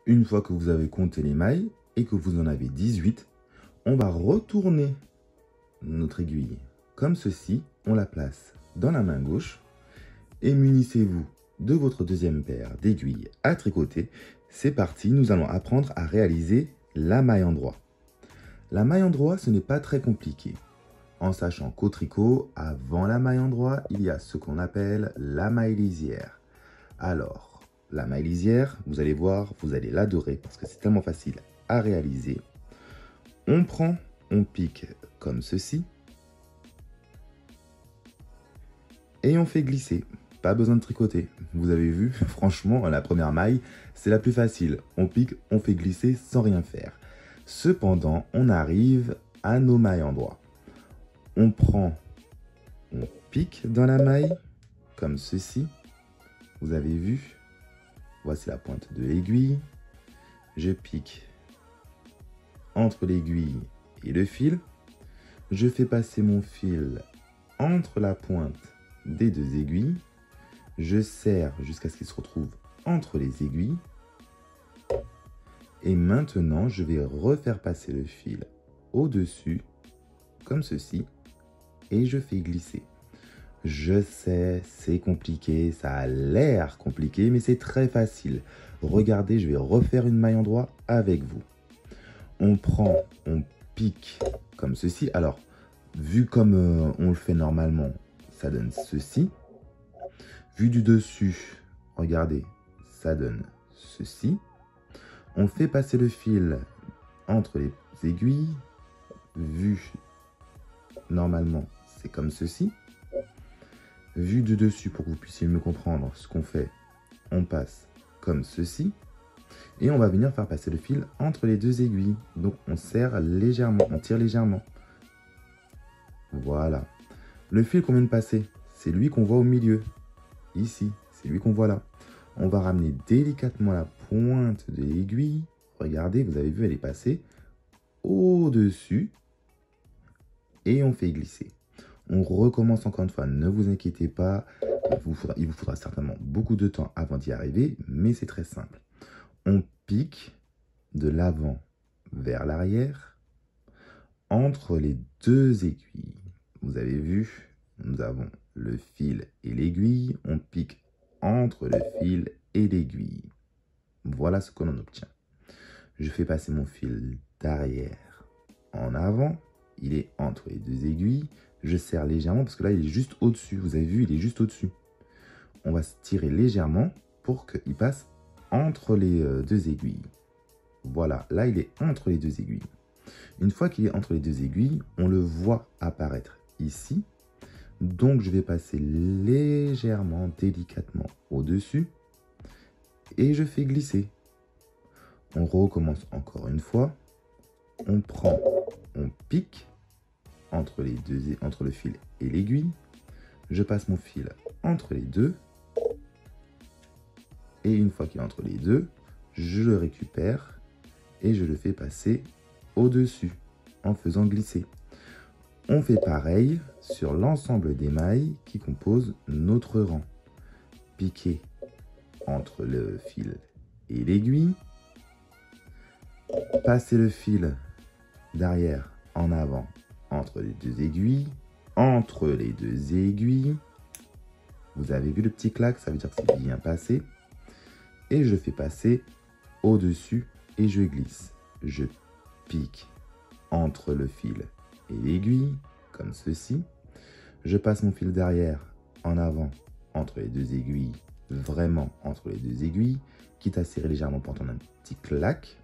Une fois que vous avez compté les mailles et que vous en avez 18, on va retourner notre aiguille comme ceci. On la place dans la main gauche et munissez-vous de votre deuxième paire d'aiguilles à tricoter. C'est parti, nous allons apprendre à réaliser la maille endroit. La maille endroit, ce n'est pas très compliqué. En sachant qu'au tricot, avant la maille endroit, il y a ce qu'on appelle la maille lisière. Alors, la maille lisière, vous allez voir, vous allez l'adorer parce que c'est tellement facile à réaliser. On prend, on pique comme ceci et on fait glisser. Pas besoin de tricoter. Vous avez vu, franchement, la première maille, c'est la plus facile. On pique, on fait glisser sans rien faire. Cependant, on arrive à nos mailles endroit. On prend, on pique dans la maille, comme ceci. Vous avez vu, voici la pointe de l'aiguille. Je pique entre l'aiguille et le fil. Je fais passer mon fil entre la pointe des deux aiguilles. Je serre jusqu'à ce qu'il se retrouve entre les aiguilles. Et maintenant, je vais refaire passer le fil au-dessus, comme ceci. Et je fais glisser. Je sais, c'est compliqué, ça a l'air compliqué, mais c'est très facile. Regardez, je vais refaire une maille endroit avec vous. On prend, on pique comme ceci. Alors, vu comme on le fait normalement, ça donne ceci. Vu du dessus, regardez, ça donne ceci. On fait passer le fil entre les aiguilles. Vu normalement, c'est comme ceci. Vu du dessus, pour que vous puissiez mieux comprendre ce qu'on fait, on passe comme ceci. Et on va venir faire passer le fil entre les deux aiguilles. Donc on serre légèrement, on tire légèrement. Voilà. Le fil qu'on vient de passer, c'est lui qu'on voit au milieu. Ici, c'est lui qu'on voit là. On va ramener délicatement la pointe de l'aiguille. Regardez, vous avez vu, elle est passée au-dessus. Et on fait glisser. On recommence encore une fois, ne vous inquiétez pas. Il vous faudra certainement beaucoup de temps avant d'y arriver, mais c'est très simple. On pique de l'avant vers l'arrière entre les deux aiguilles. Vous avez vu, nous avons le fil et l'aiguille. On pique entre le fil et l'aiguille. Voilà ce que l'on obtient. Je fais passer mon fil d'arrière en avant. Il est entre les deux aiguilles. Je serre légèrement parce que là, il est juste au-dessus. Vous avez vu, il est juste au-dessus. On va se tirer légèrement pour qu'il passe entre les deux aiguilles. Voilà, là, il est entre les deux aiguilles. Une fois qu'il est entre les deux aiguilles, on le voit apparaître ici. Donc, je vais passer légèrement, délicatement au-dessus et je fais glisser. On recommence encore une fois. On prend, on pique entre le fil et l'aiguille. Je passe mon fil entre les deux. Et une fois qu'il est entre les deux, je le récupère et je le fais passer au-dessus en faisant glisser. On fait pareil sur l'ensemble des mailles qui composent notre rang. Piquer entre le fil et l'aiguille. Passer le fil d'arrière en avant entre les deux aiguilles. Entre les deux aiguilles. Vous avez vu le petit clac, ça veut dire que c'est bien passé. Et je fais passer au-dessus et je glisse. Je pique entre le fil et l'aiguille, comme ceci. Je passe mon fil d'arrière en avant entre les deux aiguilles, vraiment entre les deux aiguilles, quitte à serrer légèrement pour entendre un petit clac.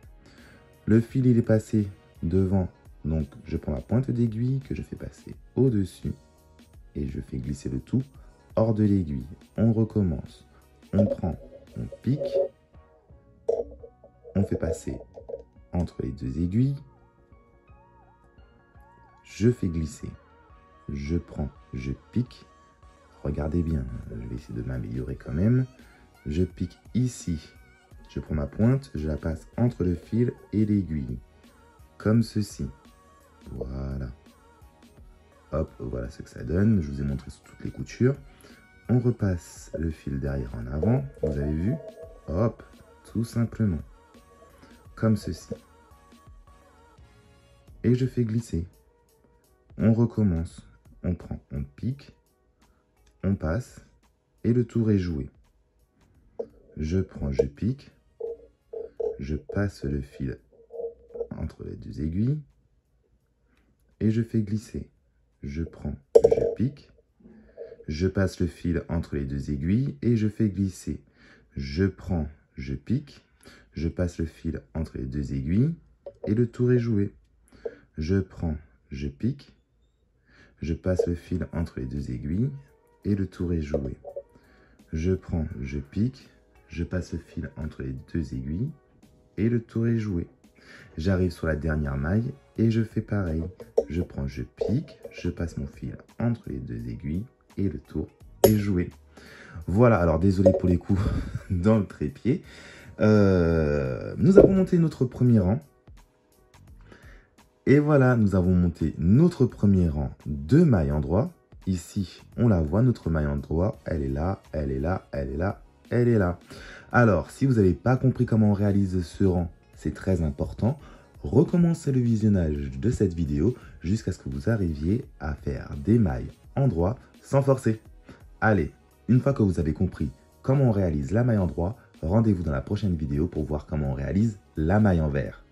Le fil, il est passé devant, donc je prends ma pointe d'aiguille que je fais passer au-dessus et je fais glisser le tout hors de l'aiguille. On recommence. On prend, on pique, on fait passer entre les deux aiguilles, je fais glisser, je prends, je pique, regardez bien, je vais essayer de m'améliorer quand même, je pique ici, je prends ma pointe, je la passe entre le fil et l'aiguille, comme ceci, voilà, hop, voilà ce que ça donne, je vous ai montré sur toutes les coutures. On repasse le fil derrière en avant, vous avez vu, hop, tout simplement. comme ceci. Et je fais glisser. On recommence. On prend, on pique, on passe et le tour est joué. Je prends, je pique, je passe le fil entre les deux aiguilles et je fais glisser. Je prends, je pique, je passe le fil entre les deux aiguilles et je fais glisser. Je prends, je pique, je passe le fil entre les deux aiguilles et le tour est joué. Je prends, je pique, je passe le fil entre les deux aiguilles et le tour est joué. Je prends, je pique, je passe le fil entre les deux aiguilles et le tour est joué. J'arrive sur la dernière maille et je fais pareil. Je prends, je pique, je passe mon fil entre les deux aiguilles et le tour est joué. Voilà, alors désolé pour les coups dans le trépied. Nous avons monté notre premier rang. Et voilà, nous avons monté notre premier rang de mailles endroit. Ici, on la voit, notre maille endroit, elle est là, elle est là, elle est là, elle est là. Alors, si vous n'avez pas compris comment on réalise ce rang, c'est très important. Recommencez le visionnage de cette vidéo jusqu'à ce que vous arriviez à faire des mailles endroit sans forcer. Allez, une fois que vous avez compris comment on réalise la maille endroit, rendez-vous dans la prochaine vidéo pour voir comment on réalise la maille envers.